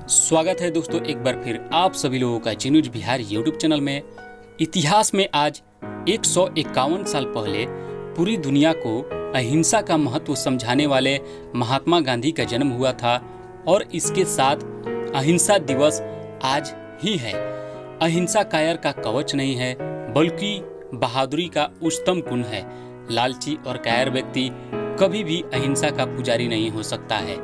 स्वागत है दोस्तों एक बार फिर आप सभी लोगों का जी न्यूज बिहार यूट्यूब चैनल में। इतिहास में आज 151 साल पहले पूरी दुनिया को अहिंसा का महत्व समझाने वाले महात्मा गांधी का जन्म हुआ था और इसके साथ अहिंसा दिवस आज ही है। अहिंसा कायर का कवच नहीं है बल्कि बहादुरी का उच्चतम गुण है। लालची और कायर व्यक्ति कभी भी अहिंसा का पुजारी नहीं हो सकता है।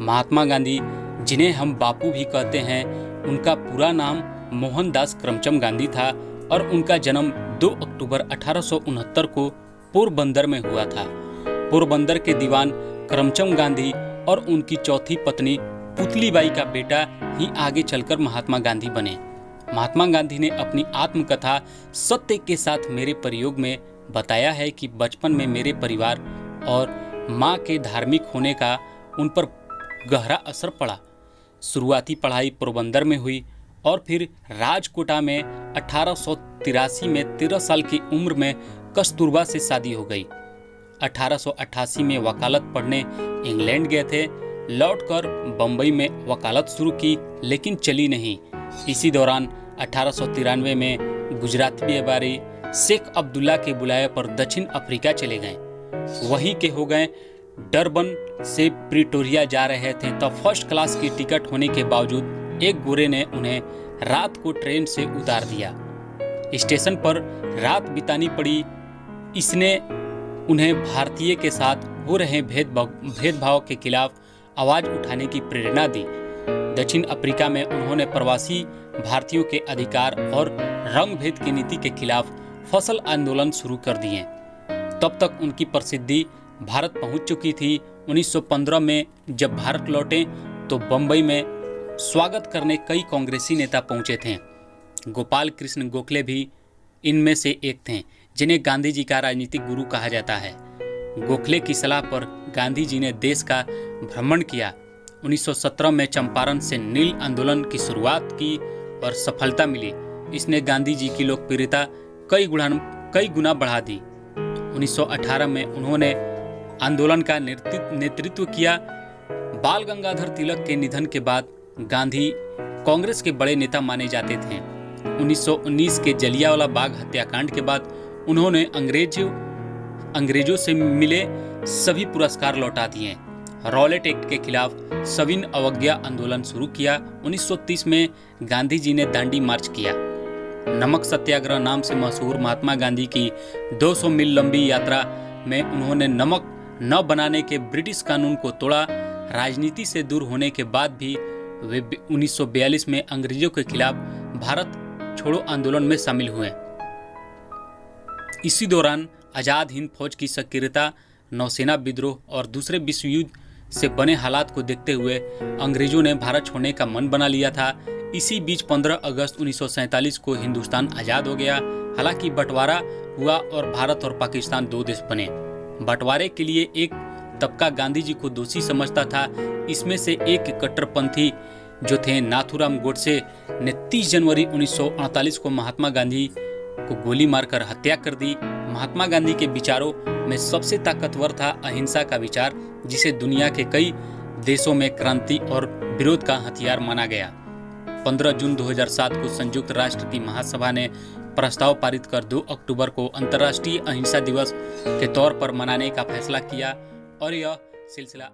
महात्मा गांधी, जिन्हें हम बापू भी कहते हैं, उनका पूरा नाम मोहनदास करमचंद गांधी था और उनका जन्म 2 अक्टूबर 1869 को पोरबंदर में हुआ था। पोरबंदर के दीवान करमचंद गांधी और उनकी चौथी पत्नी पुतलीबाई का बेटा ही आगे चलकर महात्मा गांधी बने। महात्मा गांधी ने अपनी आत्मकथा सत्य के साथ मेरे प्रयोग में बताया है कि बचपन में मेरे परिवार और माँ के धार्मिक होने का उन पर गहरा असर पड़ा। शुरुआती पढ़ाई पोरबंदर में हुई और फिर राजकोटा में 1883 में 13 साल की उम्र में कस्तूरबा से शादी हो गई। 1888 में वकालत पढ़ने इंग्लैंड गए थे। लौटकर बम्बई में वकालत शुरू की लेकिन चली नहीं। इसी दौरान 1893 में गुजराती व्यापारी शेख अब्दुल्ला के बुलाए पर दक्षिण अफ्रीका चले गए। वहीं के हो गए। डरबन से प्रिटोरिया जा रहे थे तब फर्स्ट क्लास की टिकट होने के बावजूद एक गोरे ने उन्हें रात को ट्रेन से उतार दिया। स्टेशन पर रात बितानी पड़ी। इसने उन्हें भारतीय के साथ हो रहे भेदभाव के खिलाफ आवाज उठाने की प्रेरणा दी। दक्षिण अफ्रीका में उन्होंने प्रवासी भारतीयों के अधिकार और रंग भेद की नीति के खिलाफ फसल आंदोलन शुरू कर दिए। तब तक उनकी प्रसिद्धि भारत पहुंच चुकी थी। 1915 में जब भारत लौटे तो बम्बई में स्वागत करने कई कांग्रेसी नेता पहुंचे थे। गोपाल कृष्ण गोखले भी इनमें से एक थे, जिन्हें गांधी जी का राजनीतिक गुरु कहा जाता है। गोखले की सलाह पर गांधी जी ने देश का भ्रमण किया। 1917 में चंपारण से नील आंदोलन की शुरुआत की और सफलता मिली। इसने गांधी जी की लोकप्रियता कई गुना बढ़ा दी। 1918 में उन्होंने आंदोलन का नेतृत्व किया। बाल गंगाधर तिलक के निधन के बाद गांधी कांग्रेस के बड़े नेता माने जाते थे। 1919 के जलियांवाला बाग हत्याकांड के बाद उन्होंने अंग्रेजों से मिले सभी पुरस्कार लौटा दिए। रॉलेट एक्ट के खिलाफ सविनय अवज्ञा आंदोलन शुरू किया। 1930 में गांधी जी ने दांडी मार्च किया। नमक सत्याग्रह नाम से मशहूर महात्मा गांधी की 200 मील लंबी यात्रा में उन्होंने नमक न बनाने के ब्रिटिश कानून को तोड़ा। राजनीति से दूर होने के बाद भी वे 1942 में अंग्रेजों के खिलाफ भारत छोड़ो आंदोलन में शामिल हुए। इसी दौरान आजाद हिंद फौज की सक्रियता, नौसेना विद्रोह और दूसरे विश्व युद्ध से बने हालात को देखते हुए अंग्रेजों ने भारत छोड़ने का मन बना लिया था। इसी बीच 15 अगस्त 1947 को हिंदुस्तान आजाद हो गया। हालांकि बंटवारा हुआ और भारत और पाकिस्तान 2 देश बने। बंटवारे के लिए एक तबका गांधी जी को दोषी समझता था। इसमें से एक कट्टरपंथी जो थे नाथूराम गोडसे ने 30 जनवरी 1948 को महात्मा गांधी को गोली मारकर हत्या कर दी। महात्मा गांधी के विचारों में सबसे ताकतवर था अहिंसा का विचार, जिसे दुनिया के कई देशों में क्रांति और विरोध का हथियार माना गया। 15 जून 2007 को संयुक्त राष्ट्र की महासभा ने प्रस्ताव पारित कर 2 अक्टूबर को अंतर्राष्ट्रीय अहिंसा दिवस के तौर पर मनाने का फैसला किया और यह सिलसिला